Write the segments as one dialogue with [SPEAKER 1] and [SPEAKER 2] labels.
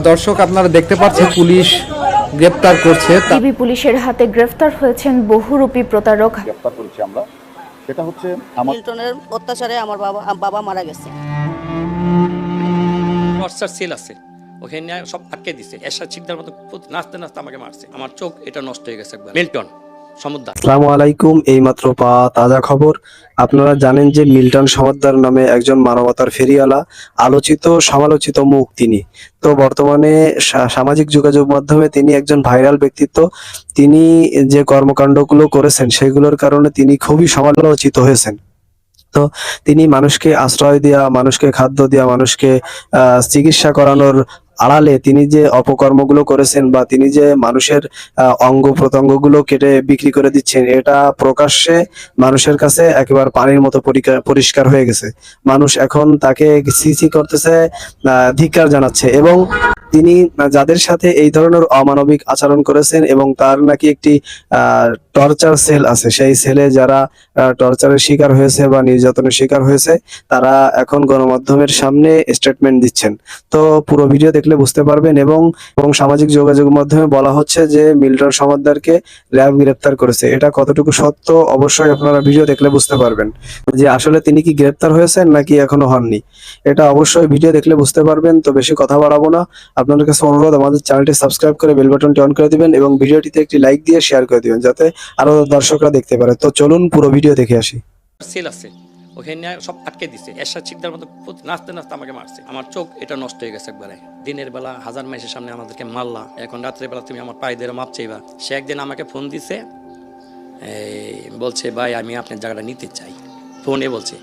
[SPEAKER 1] দর্শক আপনারা দেখতে পাচ্ছেন পুলিশ গ্রেপ্তার করছে।
[SPEAKER 2] ডিবি পুলিশের হাতে গ্রেফতার হয়েছেন বহুরূপী প্রতারক।
[SPEAKER 3] গ্রেপ্তার করেছি আমরা। সেটা হচ্ছে
[SPEAKER 4] মিল্টনের অত্যাচারে আমার বাবা মারা গেছে।
[SPEAKER 5] টর্চার সেল আছে, ওখানে সব আটকে দিছে। এরশাদ শিকদার মতো নাচতে নাচতে আমাকে মারছে। আমার চোখ এটা নষ্ট হয়ে গেছে একবার। মিল্টন সমুদ্র।
[SPEAKER 6] আসসালামু আলাইকুম। এই মাত্র পাওয়া তাজা খবর। আপনারা জানেন যে মিল্টন সমদ্দার নামে একজন মানবতার ফেরিওয়ালা, আলোচিত সমালোচিত মুখ তিনি। তো বর্তমানে সামাজিক যোগাযোগ মাধ্যমে তিনি একজন ভাইরাল ব্যক্তিত্ব। তিনি যে কর্মকাণ্ডগুলো করেছেন সেগুলোর কারণে তিনি খুবই সমালোচিত হয়েছেন। তো তিনি মানুষকে আশ্রয় দেওয়া, মানুষকে খাদ্য দেওয়া, মানুষকে চিকিৎসা করানোর আড়ালে তিনি যে অপকর্মগুলো করেছেন বা তিনি যে মানুষের অঙ্গ প্রত্যঙ্গগুলো কেটে বিক্রি করে দিচ্ছেন, এটা প্রকাশ্যে মানুষের কাছে একেবারে পানির মতো পরিষ্কার হয়ে গেছে। মানুষ এখন তাকে ছি করতেছে, ধিক্কার জানাচ্ছে। এবং তিনি যাদের সাথে এই ধরনের অমানবিক আচরণ করেছেন এবং তার নাকি একটি টর্চার সেল আছে, সেই সেলে যারা টর্চারের শিকার হয়েছে বা নির্যাতনের শিকার হয়েছে তারা এখন গণমাধ্যমের সামনে স্টেটমেন্ট দিচ্ছেন। তো পুরো ভিডিও দেখলে বুঝতে পারবেন। এবং সামাজিক যোগাযোগ মাধ্যমে বলা হচ্ছে যে মিল্টন সমদ্দারকে র্যাব গ্রেপ্তার করেছে। এটা কতটুকু সত্য অবশ্যই আপনারা ভিডিও দেখলে বুঝতে পারবেন যে আসলে তিনি কি গ্রেপ্তার হয়েছেন নাকি এখনো হননি। এটা অবশ্যই ভিডিও দেখলে বুঝতে পারবেন। তো বেশি কথা বাড়াবো না, আপনাদের কাছে অনুরোধ আমাদের চ্যানেলটি সাবস্ক্রাইব করে বেল বাটনটি অন করে দিবেন এবং ভিডিওটিতে একটি লাইক দিয়ে শেয়ার করে দিবেন যাতে আরো দর্শকরা দেখতে পারে। তো চলুন পুরো ভিডিও দেখে আসি।
[SPEAKER 5] সেল আছে, ওখানে সব আটকে দিছে। এরশাদ শিকদার মতো নাচতে নাচতে আমাকে মারছে। আমার চোখ এটা নষ্ট হয়ে গেছে একবারে। দিনের বেলা হাজার মাইসের সামনে আমাদেরকে মারলা, এখন রাত্রের বেলা তুমি আমার পায়ে ধরে মাপ চাইবা। সে একদিন আমাকে ফোন দিছে, বলছে ভাই আমি আপনার জায়গাটা নিতে চাই। ফোনে বলছে।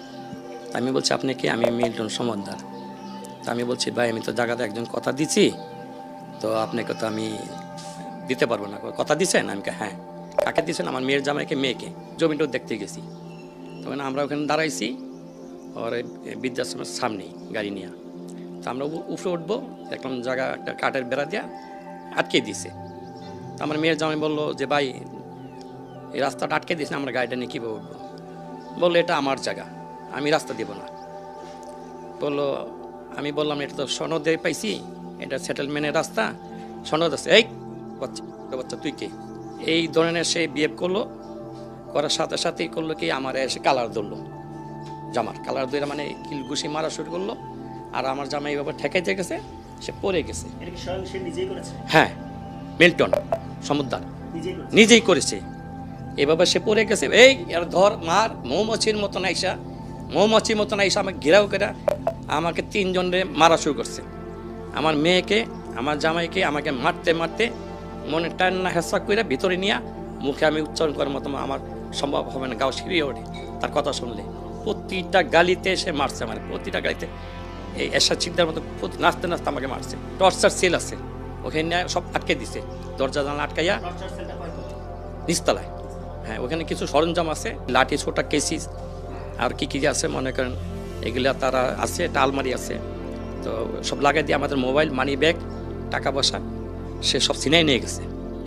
[SPEAKER 5] আমি বলছি আপনি কি? আমি মিল্টন সমদ্দার। তা আমি বলছি ভাই আমি তো জায়গাতে একজন কথা দিছি, তো আপনাকে তো আমি দিতে পারবো না। কথা দিছেন? আমি হ্যাঁ। কাকে দিয়েছেন? আমার মেয়ের জামাইকে, মেয়েকে। জমিটাও দেখতে গেছি। তখন আমরা ওখানে দাঁড়াইছি ওর বৃদ্ধাশ্রমের সামনেই গাড়ি নিয়ে। তো আমরা উপরে উঠবো, দেখলাম জায়গা একটা কাঠের বেড়া দিয়া আটকে দিছে। তো আমার মেয়ের জামাই বললো যে ভাই এই রাস্তাটা আটকে দিয়েছে, আমরা গাড়িটা নিয়ে কীভাবে উঠবো? বললো এটা আমার জায়গা, আমি রাস্তা দেবো না। বললো, আমি বললাম এটা তো সনদে পাইছি, এটা সেটেলমেন্টের রাস্তা, সনদ আছে। এই বাচ্চা তুই কে? এই ধরনের সে বিহেভ করলো। করার সাথে সাথেই করলো কি, আমার এসে কালার ধরলো, জামার কালার ধরে মানে কিলঘুষি মারা শুরু করলো। আর আমার জামা এইভাবে ঠেকাইতে গেছে, সে পড়ে গেছে। হ্যাঁ, মিল্টন সমুদ্দার নিজেই করেছে। এভাবে সে পড়ে গেছে। এই আর ধর মার, মৌমাছির মতন আইসা আমাকে ঘেরাও করে আমাকে তিনজনে মারা শুরু করছে। আমার মেয়েকে, আমার জামাইকে আমাকে মারতে মারতে মনে টান না হেসা করে ভিতরে নিয়ে মুখে আমি উচ্চারণ করার মতো আমার সম্ভব হবে না, গাও সিঁড়িয়ে ওঠে তার কথা শুনলে। প্রতিটা গালিতে সে মারছে, মানে প্রতিটা গালিতে এই এরশাদ শিকদার মতো নাচতে নাচতে আমাকে মারছে। টর্চার সেল আছে, ওখানে সব আটকে দিছে, দরজা জানলা আটকাইয়া নিচতলায়। হ্যাঁ, ওখানে কিছু সরঞ্জাম আছে, লাঠি, ছোটা, কেসিস আর কি আছে মনে করেন, এগুলা তারা আছে। একটা আলমারি আছে, তো সব লাগাই দিয়ে আমাদের মোবাইল, মানি ব্যাগ, টাকা পয়সা সে সব ছিনাই নিয়ে গেছে।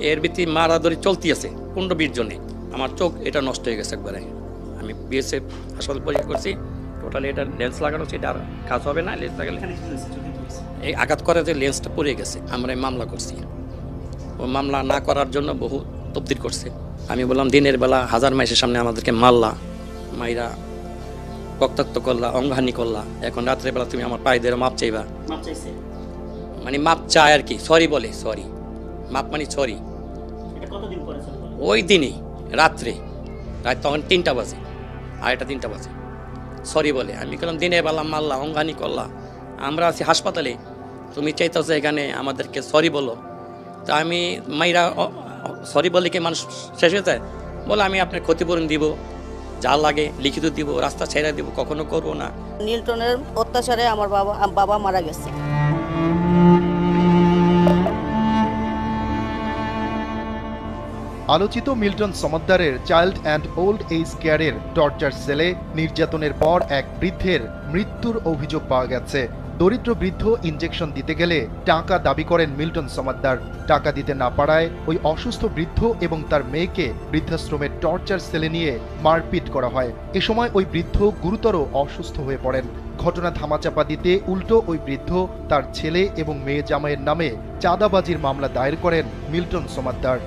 [SPEAKER 5] এর ভিত্তি মারাধরি চলতি আছে 15-20 জনে। আমার চোখ এটা নষ্ট হয়ে গেছে একবারে। আমি বিএসএফ হাসপাতাল পরীক্ষা করছি, টোটালি এটা লেন্স লাগানো হচ্ছে, এটা আর কাজ হবে না। লেন্স লাগালে এই আঘাত করে যে লেন্সটা পড়ে গেছে। আমরা মামলা করছি, ও মামলা না করার জন্য বহু তবদির করছে। আমি বললাম দিনের বেলা হাজার মাইসের সামনে আমাদেরকে মারলা, মাইরা রক্তাক্ত করলা, অঙ্গহানি করলা, এখন রাত্রে বেলা তুমি আমার পায়ে ধরে মাপ চাইবা। মানে মাপ চায় আর কি, সরি বলে, সরি মাপ মানে সরি। ওই দিনই রাত্রে, রাত তখন 3টা বাজে, 2:30-3টা বাজে, সরি বলে। আমি বললাম দিনের বেলা মারলা, অঙ্গহানি করলা, আমরা আছি হাসপাতালে, তুমি চাইতেছো এখানে আমাদেরকে সরি বলো। তা আমি মাইরা সরি বলে কি মানুষ শেষ হয়ে যায়? বলে আমি আপনার ক্ষতিপূরণ দিব, যা লাগে লিখিত দিব, রাস্তা ছেড়ে দিব, কখনো করবো না।
[SPEAKER 4] মিল্টনের অত্যাচারে আমার বাবা মারা গেছে।
[SPEAKER 7] আলোচিত মিল্টন সমদ্দারের চাইল্ড অ্যান্ড ওল্ড এজ কেয়ারের টর্চার সেলে নির্যাতনের পর এক বৃদ্ধের মৃত্যুর অভিযোগ পাওয়া গেছে। দরিদ্র বৃদ্ধ ইনজেকশন দিতে গেলে টাকা দাবি করেন মিল্টন সমাদ্দার। টাকা দিতে না পারায় ওই অসুস্থ বৃদ্ধ এবং তার মেয়েকে বৃদ্ধাশ্রমের টর্চার সেলে নিয়ে মারপিট করা হয়। এ সময় ওই বৃদ্ধ গুরুতর অসুস্থ হয়ে পড়েন। ঘটনা ধামাচাপা দিতে উল্টো ওই বৃদ্ধ তার ছেলে এবং মেয়ে জামাইয়ের নামে চাঁদাবাজির মামলা দায়ের করেন মিল্টন সমাদ্দার।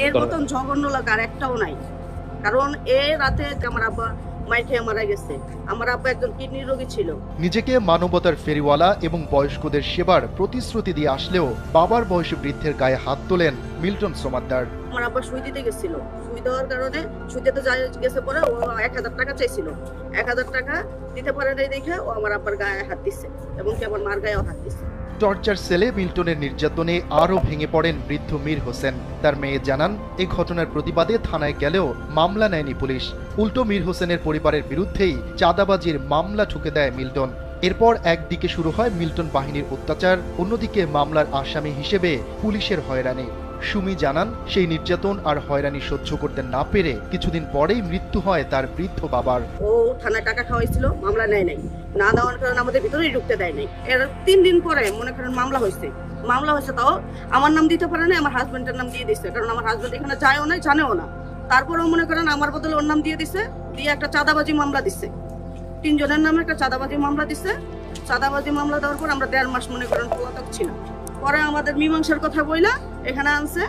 [SPEAKER 4] এর মতন জঘন্য লোক আর একটাও নাই। কারণ এ রাতে আমার আব্বা মাইর খেয়ে মারা গেছে। আমার আব্বা একজন কিডনি রোগী ছিল।
[SPEAKER 7] নিজেকে মানবতার ফেরিওয়ালা এবং বয়স্কদের সেবার প্রতিশ্রুতি দিয়ে আসলেও বাবার বয়সী বৃদ্ধের গায়ে হাত তোলেন মিল্টন সমাদ্দার।
[SPEAKER 4] আমার আব্বা সুই দিতে গেছিল। সুই দেওয়ার কারণে সুই দিতে গেছে পরে ও 1000 টাকা চাইছিল। 1000 টাকা দিতে পারে নাই দেখে ও আমার আব্বার গায়ে হাত দিচ্ছে এবং কি আমার মার গায়েও হাত দিচ্ছে।
[SPEAKER 7] টর্চার সেলে মিল্টনের নির্যাতনে আরও ভেঙে পড়েন বৃদ্ধ মীর হোসেন। তার মেয়ে জানান, এই ঘটনার প্রতিবাদে থানায় গেলেও মামলা নেয়নি পুলিশ। উল্টো মীর হোসেনের পরিবারের বিরুদ্ধেই চাঁদাবাজির মামলা ঠুকে দেয় মিল্টন। এরপর একদিকে শুরু হয় মিল্টন বাহিনীর অত্যাচার, অন্যদিকে মামলার আসামি হিসেবে পুলিশের হয়রানি। সুমি জানান, সেই নির্যাতন আর হয়রানি সহ্য করতে না পেরে কিছুদিন পরেই মৃত্যু হয় তার বৃদ্ধ বাবার।
[SPEAKER 4] ও থানায় টাকা খাওয়াইছিল, মামলা নেয় নাই। না দেওয়ার কারণে আমাদের ভিতরেই ঢুকতে দেয় নাই। এর 3 দিন পরে মনে করেন মামলা হয়েছে। তাও আমার নাম দিতে পারে না, আমার হাজবেন্ডের নাম দিয়ে দিচ্ছে। কারণ আমার হাজবেন্ড এখানে যায়ও না, জানেও না। তারপরেও মনে করেন আমার বদলে ওর নাম দিয়ে দিছে, দিয়ে একটা চাঁদাবাজি মামলা দিচ্ছে। 3 জনের নামে একটা চাঁদাবাজি মামলা দিচ্ছে। চাঁদাবাজি মামলা দেওয়ার পর আমরা 1.5 মাস মনে করেন পলাতক ছিলাম। পরে আমাদের মীমাংসার কথা বইলা এখানে আনছে।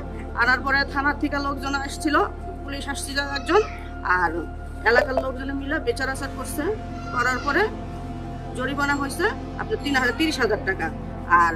[SPEAKER 4] আনার পরে থানার থেকে লোকজন আসছিল, পুলিশ আসছিল একজন, আর এলাকার লোকজনে মিলে বিচার আচার করছে। করার পরে জরিমানা হয়েছে আপনার 30,000 টাকা, আর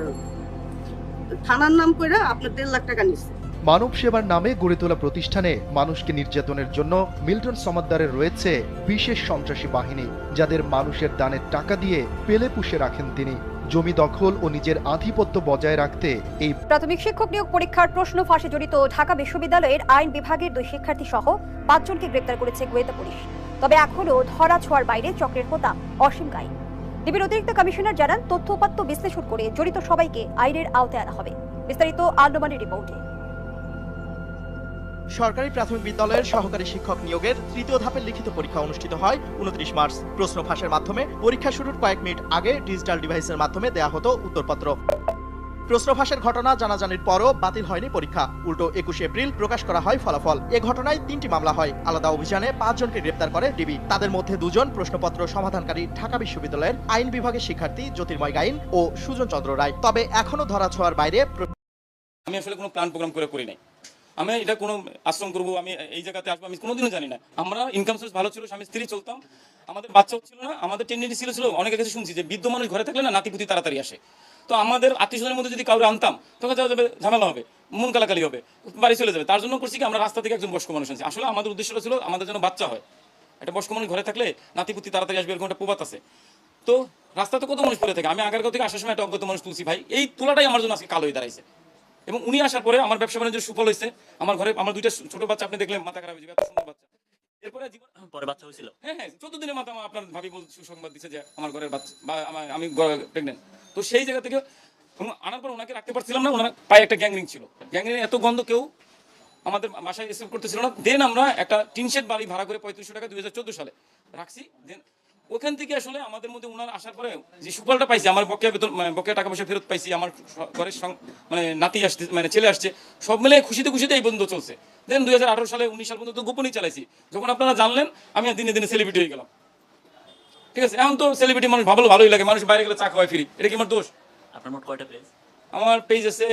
[SPEAKER 4] থানার নাম করে আপনার 1.5 লাখ টাকা নিচ্ছে।
[SPEAKER 7] মানব সেবার নামে গড়ে তোলা প্রতিষ্ঠানে মানুষকে নির্যাতনের জন্য মিল্টন সমাদ্দারের রয়েছে বিশেষ সন্ত্রাসী বাহিনী, যাদের মানুষের দানের টাকা দিয়ে পেলে পুষে রাখেন তিনি। জমি দখল ও নিজের আধিপত্য বজায় রাখতে এই
[SPEAKER 8] প্রাথমিক শিক্ষক নিয়োগ পরীক্ষার প্রশ্ন ফাঁসে জড়িত ঢাকা বিশ্ববিদ্যালয়ের আইন বিভাগের 2 শিক্ষার্থী সহ 5 জনকে গ্রেপ্তার করেছে গোয়েন্দা পুলিশ। তবে এখনও ধরা ছোঁয়ার বাইরে চক্রের হোতা অসীম গাই। ডিবির অতিরিক্ত কমিশনার জানান, তথ্য উপাত্ত বিশ্লেষণ করে জড়িত সবাইকে আইনের আওতায় আনা হবে। বিস্তারিত আন্ডমানের রিপোর্টে।
[SPEAKER 9] সরকারি প্রাথমিক বিদ্যালয়ের সহকারী শিক্ষক নিয়োগের 3য় ধাপের লিখিত পরীক্ষা অনুষ্ঠিত হয় 29 মার্চ। প্রশ্ন ফাঁসের মাধ্যমে পরীক্ষা শুরুর কয়েক মিনিট আগে ডিজিটাল ডিভাইসের মাধ্যমে দেয়া হতো উত্তরপত্র। প্রশ্ন ফাঁসের ঘটনা জানাজানির পরও বাতিল হয়নি পরীক্ষা, উল্টো 21 এপ্রিল প্রকাশ করা হয় ফলাফল। এ ঘটনায় 3টি মামলা হয়। আলাদা অভিযানে 5 জনকে গ্রেপ্তার করে ডিবি। তাদের মধ্যে 2 জন প্রশ্নপত্র সমাধানকারী ঢাকা বিশ্ববিদ্যালয়ের আইন বিভাগের শিক্ষার্থী জ্যোতির্ময় গাইন ও সুজন চন্দ্র রায়। তবে এখনো ধরা ছোঁয়ার বাইরে।
[SPEAKER 5] আমি আসলে কোনো প্ল্যান প্রোগ্রাম করি নাই। আমি এটা কোনো আশ্রম করবো, আমি এই জায়গাতে আসবো, আমি কোনোদিনও জানি না। আমরা ইনকাম সোর্স ভালো ছিল, স্বামী স্ত্রী চলতাম, আমাদের বাচ্চা হচ্ছিল না। আমাদের টেন্ডেন্সি ছিল অনেকের কাছে শুনছি যে বৃদ্ধ মানুষ ঘরে থাকলে না নাতিপুতি তাড়াতাড়ি আসে। তো আমাদের আত্মীয়স্বজনের মধ্যে যদি কাউকে আনতাম তখন যাওয়া যাবে, ঝামেলা হবে, মন কালাকালি হবে, বাড়ি চলে যাবে। তার জন্য করছি কি, আমরা রাস্তা থেকে একজন বয়স্ক মানুষ আনছি। আসলে আমাদের উদ্দেশ্যটা ছিল আমাদের যেন বাচ্চা হয়। একটা বয়স্ক মানুষ ঘরে থাকলে নাতিপুতি তাড়াতাড়ি আসবে, এরকম একটা প্রবাদ আছে। তো রাস্তাতে কত মানুষ পড়ে থাকে। আমি আগারগাঁও থেকে আসার সময় একটা অজ্ঞাত মানুষ তুলছি ভাই, এই তোলাটাই আমার জন্য আজকে কালো হয়ে দাঁড়াইছে। এবং উনি আসার পরে আমার ব্যবসা বাণিজ্য সুফল হয়েছে। আমার ঘরে আমার 2টা ছোট বাচ্চা, আপনি দেখলে মাথা খারাপ হয়ে যাবে, এত সুন্দর বাচ্চা। এরপরে পরে বাচ্চা হয়েছিল, হ্যাঁ 14 দিনের মাথা আপনার ভাবি সুসংবাদ দিচ্ছে যে আমার ঘরের বাচ্চা বা আমি প্রেগনেন্ট। তো সেই জায়গা থেকে আনার পর ওনাকে রাখতে পারছিলাম না। ওনার পায়ে একটা গ্যাংরিং ছিল, গ্যাংরিং এত গন্ধ কেউ আমাদের বাসায় এসে করতেছিল না। দেন আমরা একটা টিন শেড বাড়ি ভাড়া করে 3500 টাকা 2014 সালে রাখছি। দেন ওখান থেকে আসলে আমাদের মধ্যে ওনার আসার পরে যে সুফলটা পাইছি, আমার বকেয়া বেতন বকেয়া টাকা পয়সা ফেরত পাইছি, আমার ঘরের নাতি আসছে, ছেলে আসছে, সব মিলে খুশিতে এই বন্ধ চলছে। দেন 2018 সালে 19 সাল পর্যন্ত গোপনই চালাইছি। যখন আপনারা জানলেন আমি দিনে দিনে সেলিব্রিটি হয়ে গেলাম। ঠিক আছে, এখন তো সেলিব্রিটি মানুষ ভালোই লাগে, মানুষ বাইরে গেলে চা খাওয়াই ফ্রি, এটা কি আমার দোষ?
[SPEAKER 10] আপনার মোট কয়টা পেজ?
[SPEAKER 5] আমার পেজ আছে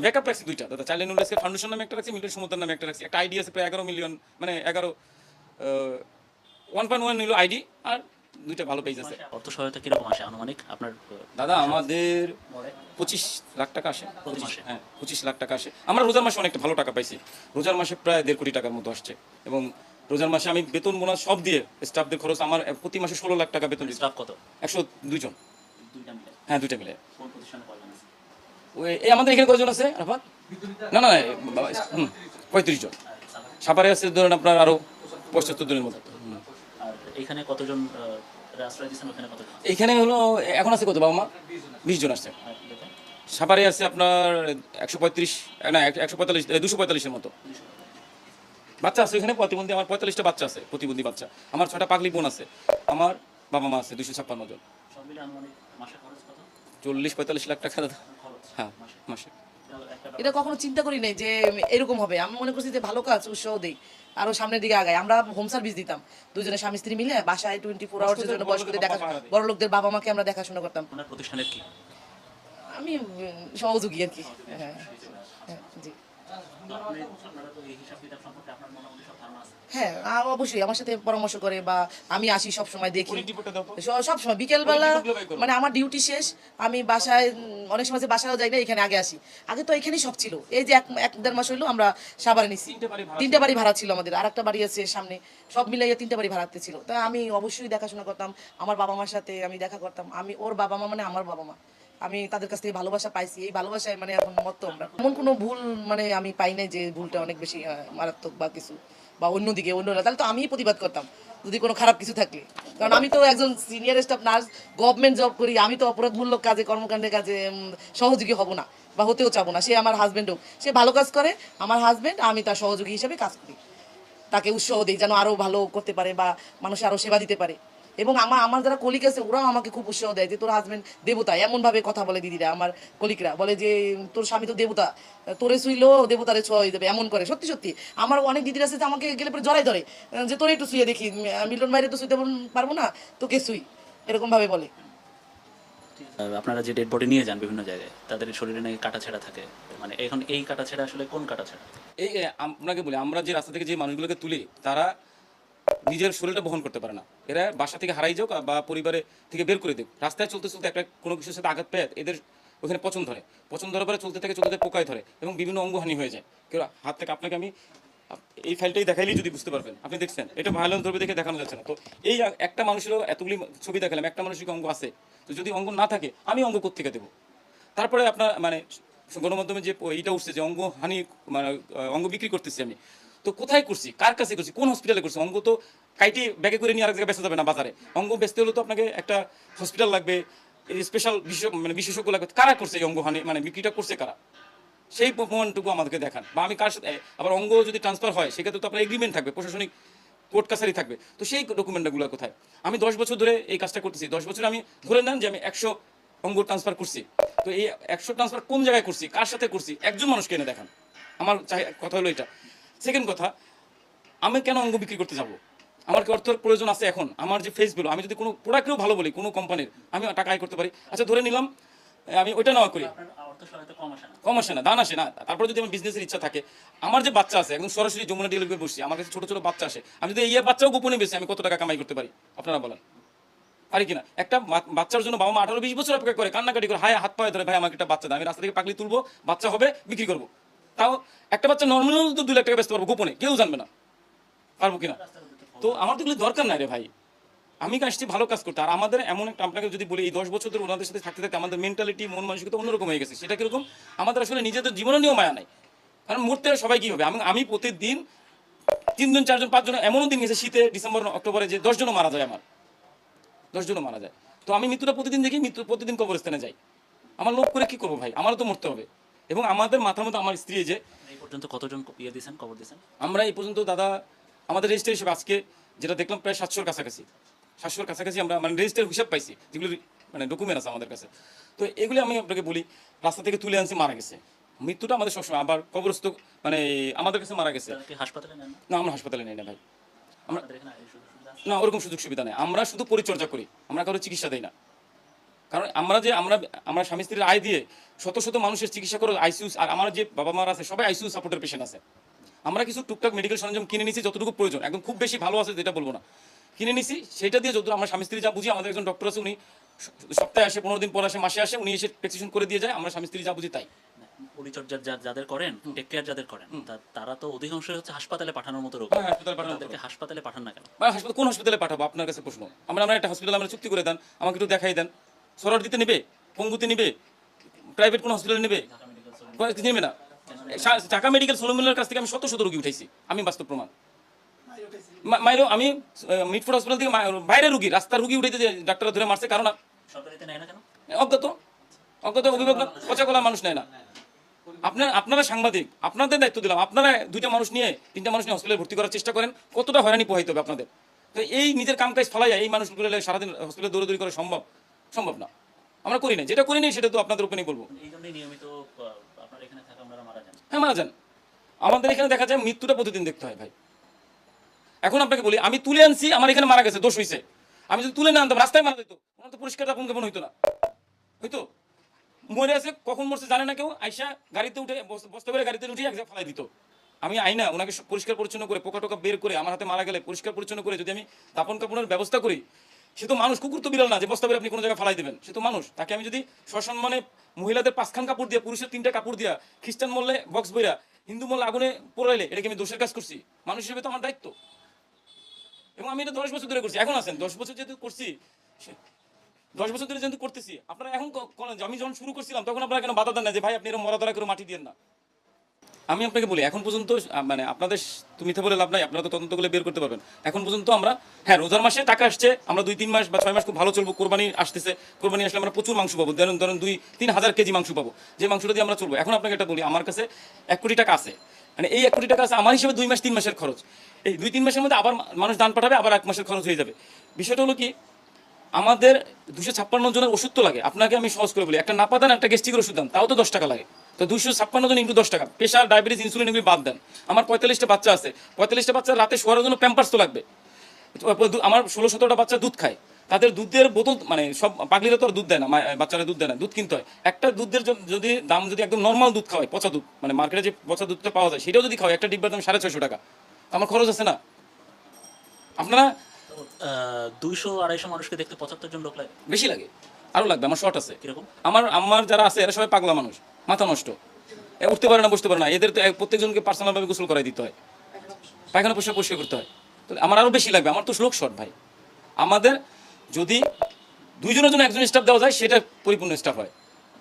[SPEAKER 5] ব্যাকআপ রাখছি 2টা দাদা। চাইল্ড ইউনিভার্সিটি ফাউন্ডেশন নামে একটা রাখছি, মিল্টন সমুদ্র নামে একটা রাখছি। একটা আইডি আছে প্রায় 11 মিলিয়ন, 1.1 নিল আইডি, আর 2টা ভালো পেজ আছে।
[SPEAKER 10] অর্থ সহায়তা কিরকম আসে আনুমানিক আপনার?
[SPEAKER 5] দাদা আমাদের 25 লাখ টাকা আসে। হ্যাঁ 25 লাখ টাকা আসে। আমরা রোজার মাসে অনেকটা ভালো টাকা পাইছি। রোজার মাসে প্রায় 1.5 কোটি টাকার মতো আসছে। এবং রোজার মাসে আমি বেতন বোনাস সব দিয়ে স্টাফদের খরচ আমার প্রতি মাসে 16 লাখ টাকা বেতন।
[SPEAKER 10] স্টাফ কত?
[SPEAKER 5] 102 জন।
[SPEAKER 10] 2টা মিলে?
[SPEAKER 5] হ্যাঁ 2টা মিলে।
[SPEAKER 10] কোন প্রতিষ্ঠানে কয়জন আছে?
[SPEAKER 5] এই আমাদের এখানে কয়জন আছে আরাফাত? না 35 জন। সাপারে আছে ধরেন আপনার আরো 75 জনের মতো।
[SPEAKER 10] আর এখানে কতজন আশ্রয় দিয়েছেন? ওখানে কতজন?
[SPEAKER 5] এখানে হলো এখন আছে কত বাবা মা? 20 জন আসছে। সাপারে আছে আপনার 145 না 145 245 এর মতো বাচ্চা আছে এখানে প্রতিবন্ধী। আমার 45টা বাচ্চা আছে প্রতিবন্ধী বাচ্চা। আমার 6টা পাগলি বোন আছে। আমার বাবা মা আছে 256 জন।
[SPEAKER 10] মিলে আনুমানিক মাসে খরচ কত?
[SPEAKER 5] 40-45 লাখ টাকা দাদা।
[SPEAKER 10] খরচ
[SPEAKER 5] হ্যাঁ মাসে।
[SPEAKER 10] একটা
[SPEAKER 11] এটা কখনো চিন্তা করি নাই যে এরকম হবে। আমি মনে করছি যে ভালো কাজ, উৎসাহ দেই, আরো সামনের দিকে আগাই। আমরা হোম সার্ভিস দিতাম, দুজনে স্বামী স্ত্রী মিলে বাসায় 24 আওয়ার্সের জন্য বয়স্কদের দেখা, বড় লোকদের বাবা মাকে আমরা দেখাশোনা করতাম।
[SPEAKER 10] আপনার প্রতিষ্ঠানের কি?
[SPEAKER 11] আমি সহযোগী আর কি। হ্যাঁ হ্যাঁ জি।
[SPEAKER 10] আপনারা তো এই হিসাব কিতাব সম্পর্কে আপনার মোটামুটি সব ধারণা আছে?
[SPEAKER 11] হ্যাঁ অবশ্যই আমার সাথে পরামর্শ করে, বা আমি আসি সব সময় দেখি, সব সময় বিকেলবেলা মানে আমার ডিউটি শেষ আমি বাসায় অনেক সময় যে বাসায়ও যাই না, এখানে আগে আসি। আগে তো এখানেই সব ছিল। এই যে এক দেড় মাস হইলো আমরা সাভারে নিছি, 3টে বাড়ি ভাড়া ছিল আমাদের, আর একটা বাড়ি আছে সামনে, সব মিলাইয়া 3টে বাড়ি ভাড়াতে ছিল। তাই আমি অবশ্যই দেখাশোনা করতাম, আমার বাবা মার সাথে আমি দেখা করতাম। আমি ওর বাবা মা মানে আমার বাবা মা, আমি তাদের কাছ থেকে ভালোবাসা পাইছি। এই ভালোবাসায় মানে এখন মত আমরা এমন কোনো ভুল মানে আমি পাই নাই যে ভুলটা অনেক বেশি মারাত্মক বা কিছু, বা অন্যদিকে অন্যরা, তাহলে তো আমিই প্রতিবাদ করতাম যদি কোনো খারাপ কিছু থাকলে। কারণ আমি তো একজন senior staff nurse, government job করি, আমি তো অপরাধমূলক কাজে কর্মকাণ্ডের কাজে সহযোগী হব না বা হতেও চাবো না। সে আমার হাজব্যান্ডও, সে ভালো কাজ করে, আমার হাজব্যান্ড, আমি তার সহযোগী হিসেবে কাজ করি, তাকে উৎসাহ দিই যেন আরও ভালো করতে পারে বা মানুষের আরও সেবা দিতে পারে। এবং আমার যারা কলিগ আছে ওরাও আমাকে খুব উৎসাহ দেয় যে তোর হাজব্যান্ড দেবতা, এমনভাবে কথা বলে দিদিরা, আমার কলিগরা বলে যে তোর স্বামী তো দেবতা, তোরে শুইলো দেবতারে ছোঁয়া হয়ে যাবে, এমন করে। সত্যি সত্যি আমার অনেক দিদিরা আছে যে আমাকে গেলে পরে জড়াই ধরে যে তোরে একটু শুয়ে দেখি, মিলন বাইরে তো শুইতে পারবো না, তোকে শুই, এরকমভাবে বলে।
[SPEAKER 10] আপনারা যে ডেড বডি নিয়ে যান বিভিন্ন জায়গায়, তাদের শরীরে নাকি কাটাছেঁড়া থাকে, মানে এখন এই কাটাছেঁড়া আসলে কোন কাটাছেঁড়া?
[SPEAKER 5] এই আপনাকে বলি, আমরা যে রাস্তা থেকে যে মানুষগুলোকে তুলি তারা নিজের শরীরটা বহন করতে পারে না। এরা বাসা থেকে হারাই যাক বা পরিবারে থেকে বের করে দেখ, রাস্তায় চলতে চলতে একটা কোনো কিছুর সাথে আঘাত পেয়ে এদের ওখানে পচন ধরে পরে চলতে চলতে পোকায় ধরে এবং বিভিন্ন অঙ্গহানি হয়ে যায়। কেউ হাত থেকে, আপনাকে আমি এই ফাইলটাই দেখাইলেই যদি বুঝতে পারবেন, আপনি দেখছেন এটা ভায়োলেন্স ধরবে দেখে দেখানো যাচ্ছে না। তো এই একটা মানুষেরও এতগুলি ছবি দেখালাম, একটা মানুষের অঙ্গ আছে, তো যদি অঙ্গ না থাকে আমি অঙ্গ কোত্থেকে দেবো? তারপরে আপনার মানে গণমাধ্যমে যে এইটা উঠছে যে অঙ্গহানি মানে অঙ্গ বিক্রি করতেছি আমি, তো কোথায় করছি, কার কাছে করছি, কোন হসপিটালে করছি? অঙ্গ তো কাইটে ব্যাগে করে নিয়ে আরেক জায়গায় বেচা যাবে না বাজারে। অঙ্গ বেচতে হলে তো আপনাকে একটা হসপিটাল লাগবে, স্পেশাল বিশেষজ্ঞ লাগবে। কারা করছে এই অঙ্গহানি মানে বিক্রিটা করছে কারা, সেই প্রমাণটুকু আমাদেরকে দেখান। বা আমি কার সাথে আবার অঙ্গ যদি ট্রান্সফার হয় সেক্ষেত্রে তো আপনার এগ্রিমেন্ট থাকবে, প্রশাসনিক কোর্ট কাছারি থাকবে, তো সেই ডকুমেন্টগুলো কোথায়? আমি 10 বছর ধরে এই কাজটা করতেছি, 10 বছর আমি ধরে নেন যে আমি 100 অঙ্গ ট্রান্সফার করছি, তো এই 100 ট্রান্সফার কোন জায়গায় করছি, কার সাথে করছি, একজন মানুষকে এনে দেখান। আমার কথা হলো এটা। সেকেন্ড কথা, আমি কেন অঙ্গ বিক্রি করতে যাব? আমার কি অর্থের প্রয়োজন আছে এখন? আমার যে ফেস ভ্যালু, আমি যদি কোনো প্রোডাক্টেও ভালো বলি কোনো কোম্পানির, আমি টাকা আয় করতে পারি। আচ্ছা ধরে নিলাম আমি ওইটা নেওয়া করি, কম আসে না, দান আসে না। তারপরে যদি আমার বিজনেসের ইচ্ছা থাকে, আমার যে বাচ্চা আছে একদম সরাসরি যমুনা ডেলিভারি বসছি, আমার কাছে ছোট ছোট বাচ্চা আসে, আমি যদি এই বাচ্চাও গোপনে বেশি আমি কত টাকা কামাই করতে পারি আপনারা বলেন, পারি কিনা? একটা বাচ্চার জন্য বাবা মা 18-20 বছর অপেক্ষা করে, কান্নাকাটি করে, হাত পায়ে ধরে, ভাই আমাকে একটা বাচ্চা দেয়, আমি রাস্তা থেকে পাগলি তুলবো, বাচ্চা হবে, বিক্রি করবো। তাও একটা বাচ্চা নর্মাল তো 2 লাখ টাকা বেচতে পারবো গোপনে, কেউ জানবে না, পারবো কিনা? তো আমার তো এগুলো দরকার নাই রে ভাই, আমি আসছি ভালো কাজ করতে। আর আমাদের এমন একটা, আপনাকে যদি বলি এই 10 বছর ধরে ওনাদের সাথে থাকতে থাকতে আমাদের মেন্টালিটি, মন মানসিকতা অন্যরকম হয়ে গেছে। সেটা কিরকম? আমাদের আসলে নিজেদের জীবনে নিয়েও মায়া নাই, কারণ মরতে সবাই কি হবে। আমি প্রতিদিন 3 জন 4 জন 5 জন, এমনও দিন গেছে শীতে ডিসেম্বর অক্টোবরে যে 10 জনও মারা যায়, আমার 10 জনও মারা যায়। তো আমি মৃত্যুটা প্রতিদিন দেখি, প্রতিদিন কবরস্থানে যাই, আমার লোক করে কি করবো ভাই? আমারও তো মরতে হবে। এবং আমাদের মাথার মধ্যে আমার স্ত্রী যে
[SPEAKER 10] এই পর্যন্ত কতজন ইয়ে দিয়েছেন, কবর দিয়েছেন?
[SPEAKER 5] আমরা এই পর্যন্ত দাদা আমাদের রেজিস্টার হিসেবে আজকে যেটা দেখলাম প্রায় 700-র কাছাকাছি আমরা মানে রেজিস্টার হিসাব পাইছি, যেগুলো মানে ডকুমেন্ট আছে আমাদের কাছে। তো এগুলি আমি আপনাকে বলি, রাস্তা থেকে তুলে আনছি, মারা গেছে। মৃত্যুটা আমাদের সবসময়, আবার কবরস্থ মানে আমাদের কাছে মারা গেছে।
[SPEAKER 10] হাসপাতালে নেন না?
[SPEAKER 5] না, আমরা হাসপাতালে নেই না ভাই, আমরা না ওরকম সুযোগ সুবিধা নেই। আমরা শুধু পরিচর্যা করি, আমরা কারো চিকিৎসা দিই না। কারণ আমরা স্বামী স্ত্রীর আয় দিয়ে শত শত মানুষের চিকিৎসা করে আইসিইউ, আর আমার যে বাবা মারা আছে সবাই আইসিইউ সাপোর্টের পেশেন্ট আছে। আমরা কিছু টুকটাক মেডিকেল সরঞ্জাম কিনে নিছি যতটুকু প্রয়োজন, একদম খুব বেশি ভালো আছে যেটা বলবো না, কিনে নিছি। সেটা দিয়ে যত আমরা স্বামী স্ত্রী যা বুঝি, আমাদের একজন ডক্টর আছে, উনি সপ্তাহে আসে, 15 দিন পর আসে, মাসে আসে, উনি এসে প্রেসক্রিপশন করে দিয়ে যায়। আমরা স্বামী স্ত্রী যা বুঝি তাই।
[SPEAKER 10] পরিচর্যা যাদের করেন, টেক কেয়ার যাদের করেন, তারা তো অধিকাংশ হচ্ছে হাসপাতালে পাঠানোর মতো রোগ। হাসপাতালে পাঠান না কেন?
[SPEAKER 5] কোন হাসপাতালে পাঠাবো আপনার কাছে প্রশ্ন? আমরা একটা হসপিটাল আমরা চুক্তি করে দেন, আমাকে একটু দেখাই দেন। সরর দিতে নেবে, পঙ্গুতে নেবে, প্রাইভেট কোন হসপিটালে নেবে? নেবে না। ঢাকা মেডিকেল সলিমুল্লাহর কাছ থেকে আমি শত শত রোগী উঠাইছি, আমি বাস্তব প্রমাণ। মাইরো আমি মিটফোর্ড হসপিটাল থেকে বাইরে রুগী, রাস্তার রুগী উঠাইতে ডাক্তাররা ধরে মারছে, কারণ
[SPEAKER 10] সরকারিতে নেয় না কেন?
[SPEAKER 5] অজ্ঞাত অভিভাবক, পচা গলা মানুষ নেয় না। আপনারা সাংবাদিক, আপনাদের দায়িত্ব দিলাম, আপনারা 2টা মানুষ নিয়ে 3টা মানুষ নিয়ে হসপিটালে ভর্তি করার চেষ্টা করেন, কতটা হয়রানি পোহাইতে হবে আপনাদের। তো এই নিজের কাম কাজ ফেলাই এই মানুষগুলো সারাদিন হসপিটালে দৌড়াদৌড়ি করা
[SPEAKER 12] সম্ভব না, আমরা করি না। যেটা করি না সেটা তো আপনাদের ওপেনই বলবো।
[SPEAKER 10] এই জন্যই নিয়মিত আপনার এখানে থাকা আপনারা মারা যান।
[SPEAKER 12] হ্যাঁ, মারা যান। আমাদের এখানে দেখা যায় মৃত্যুটা প্রতিদিন দেখতে হয় ভাই। এখন আপনাকে বলি, আমি তুলে আনছি, আমার এখানে মারা গেছে, দোষ হয়েছে। আমি যদি তুলে না আনতাম, রাস্তায় মারা যেত, ওনার তো পরিষ্কার আপন কেমন হইতো না, হইতো। মরে আছে, কখন মরছে জানে না কেউ, আইসা গাড়িতে উঠে বস্তা করে গাড়িতে উঠে এক জায়গায় ফেলাই দিত। আমি আইনা ওনাকে পরিষ্কার পরিচ্ছন্ন করে, পোকা টোকা বের করে, আমার হাতে মারা গেলে পরিষ্কার পরিচ্ছন্ন করে যদি আমি দাপন কাপড়ের ব্যবস্থা করি, সে তো মানুষ, কুকুর তো বিড়াল না যে বস্তা করে আপনি কোনো জায়গায় ফালাই দেবেন। সে তো মানুষ। তাকে আমি যদি সসম্মানে মহিলাদের 5খান কাপড় দিয়া, পুরুষের 3টা কাপড় দিয়া, খ্রিস্টান মরলে বক্স বইরা, হিন্দু মরলে আগুনে পোড়াইলে, এটা কি আমি দোষের কাজ করছি? মানুষ হিসেবে তো আমার দায়িত্ব। এবং আমি এটা 10 বছর ধরে করছি। এখন আছেন 10 বছর যেহেতু করছি, 10 বছর ধরে যেহেতু করতেছি, আপনারা এখন আমি যখন শুরু করছিলাম তখন আপনারা কেন বাধা দেন না যে ভাই আপনি এরকম মরাধরা করে মাটি দিয়েন না? আমি আপনাকে বলি, এখন পর্যন্ত মানে আপনাদের তুমি মিথ্যা বলে লাভ নাই, আপনারা তো তদন্তগুলো বের করতে পারবেন। এখন পর্যন্ত আমরা, হ্যাঁ, রোজার মাসে টাকা আসছে, আমরা 2-3 মাস বা 6 মাস খুব ভালো চলবো। কোরবানি আসতেছে, কোরবানি আসলে আমরা প্রচুর মাংস পাবো, ধরেন 2-3 হাজার কেজি মাংস পাবো, যে মাংসটা দিয়ে আমরা চলবো। এখন আপনাকে এটা বলি, আমার কাছে 1 কোটি টাকা আছে, মানে এই 1 কোটি টাকা আছে আমার হিসেবে 2 মাস 3 মাসের খরচ। এই 2-3 মাসের মধ্যে আবার মানুষ দান পাঠাবে, আবার 1 মাসের খরচ হয়ে যাবে। বিষয়টা হলো কি, আমাদের 256 জনের ওষুধ তো লাগে। আপনাকে আমি সহজ করে বলি, একটা নাপা দেন, একটা গ্যাস্ট্রিকের ওষুধ দেন, তাও তো 10 টাকা লাগে। তো 256 জন ইন্টু 10 টাকা, প্রেশার, ডায়াবেটিস, ইনসুলিন এগুলি বাদ দেন। আমার 45টা বাচ্চা আছে, 45টা বাচ্চা রাতে শোয়ার জন্য প্যাম্পার্স তো লাগবে। আমার 16-17টা বাচ্চা দুধ খায়, তাদের দুধের বোতল, মানে সব পাগলিরা তো আর দুধ দেয় না, বাচ্চারা দুধ দেয় না, দুধ কিনতে হয়। একটা দুধের যদি দাম যদি একদম নর্মাল দুধ খাওয়ায়, পচা দুধ, মানে মার্কেটে যে পচা দুধটা পাওয়া যায়, সেটাও যদি খাওয়ায়, একটা ডিব্বার দাম 650 টাকা, আমার খরচ আছে না? আপনারা
[SPEAKER 10] 200-250 মানুষকে দেখতে 75 জন লোক লাগে?
[SPEAKER 12] বেশি লাগে, আরো লাগবে। আমার শর্ট আছে।
[SPEAKER 10] কিরকম?
[SPEAKER 12] আমার যারা আছে এরা সবাই পাগলা মানুষ, মাথা নষ্ট, উঠতে পারে না, বসতে পারে না। এদের তো প্রত্যেকজনকে পার্সোনালভাবে গোসল করাই দিতে হয়, পায়খানা পরিষ্কার করতে হয়। তো আমার আরো বেশি লাগবে, আমার তো লোক শর্ট ভাই। আমাদের যদি 2 জনের জন্য 1 জন স্টাফ দেওয়া যায়, সেটা পরিপূর্ণ স্টাফ হয়।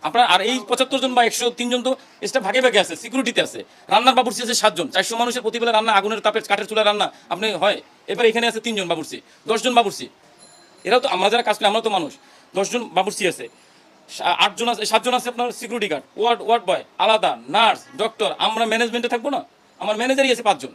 [SPEAKER 12] আপনার আর এই 75 জন বা 103 জন তো স্টাফ ভাগে ভাগে আছে, সিকিউরিটিতে আছে, রান্নার বাবুর্চি আছে 7 জন, 400 মানুষের প্রতিবেলা রান্না, আগুনের তাপে কাঠের চুলা রান্না আপনি হয়। এবার এখানে আছে 3 জন বাবুর্চি, 10 জন বাবুর্চি। এরাও তো, আমরা যারা কাজ করি আমরা তো মানুষ। 10 জন বাবুর্চি আছে, 8 জন আছে, 7 জন আছে আপনার সিকিউরিটি গার্ড, ওয়ার্ড বয় আলাদা, নার্স, ডক্টর। আমরা ম্যানেজমেন্টে থাকবো না, আমার ম্যানেজারই আছে 5 জন।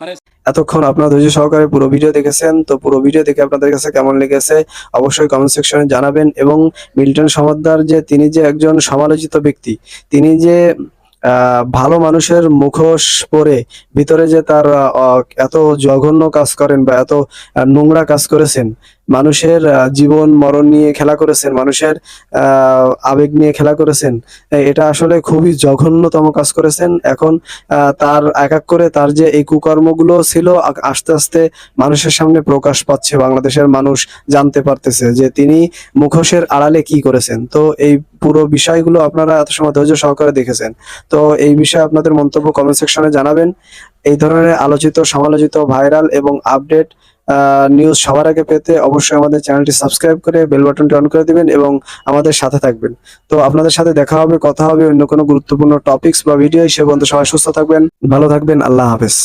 [SPEAKER 12] মানে
[SPEAKER 6] এতক্ষণ আপনারা ধৈর্য সহকারে পুরো ভিডিও দেখেছেন। তো পুরো ভিডিও দেখে আপনাদের কাছে কেমন লেগেছে অবশ্যই কমেন্ট সেকশনে জানাবেন। এবং মিল্টন সমাদ্দার যে তিনি যে একজন সমালোচিত ব্যক্তি, তিনি যে ভালো মানুষের মুখোশ পরে ভিতরে যে তার এত জঘন্য কাজ করেন বা এত নোংরা কাজ করেছেন, মানুষের জীবন মরণ নিয়ে খেলা করেছেন, মানুষের আবেগ নিয়ে খেলা করেছেন, এটা আসলে খুবই জঘন্যতম কাজ করেছেন। এখন তার এক এক করে তার যে এই কুকর্মগুলো ছিল আস্তে আস্তে মানুষের সামনে প্রকাশ পাচ্ছে, বাংলাদেশের মানুষ জানতে পারতেছে যে তিনি মুখোশের আড়ালে কি করেছেন। তো এই পুরো বিষয়গুলো আপনারা এত সময় ধৈর্য সহকারে দেখেছেন। তো এই বিষয়ে আপনাদের মন্তব্য কমেন্ট সেকশনে জানাবেন। এই ধরনের আলোচিত, সমালোচিত, ভাইরাল এবং আপডেট নিউজ সবার আগে পেতে অবশ্যই আমাদের চ্যানেলটি সাবস্ক্রাইব করে বেল বাটনটি অন করে দিবেন এবং আমাদের সাথে থাকবেন। তো আপনাদের সাথে দেখা হবে, কথা হবে অন্য কোনো গুরুত্বপূর্ণ টপিকস বা ভিডিও। সে পর্যন্ত সবাই সুস্থ থাকবেন, ভালো থাকবেন। আল্লাহ হাফেজ।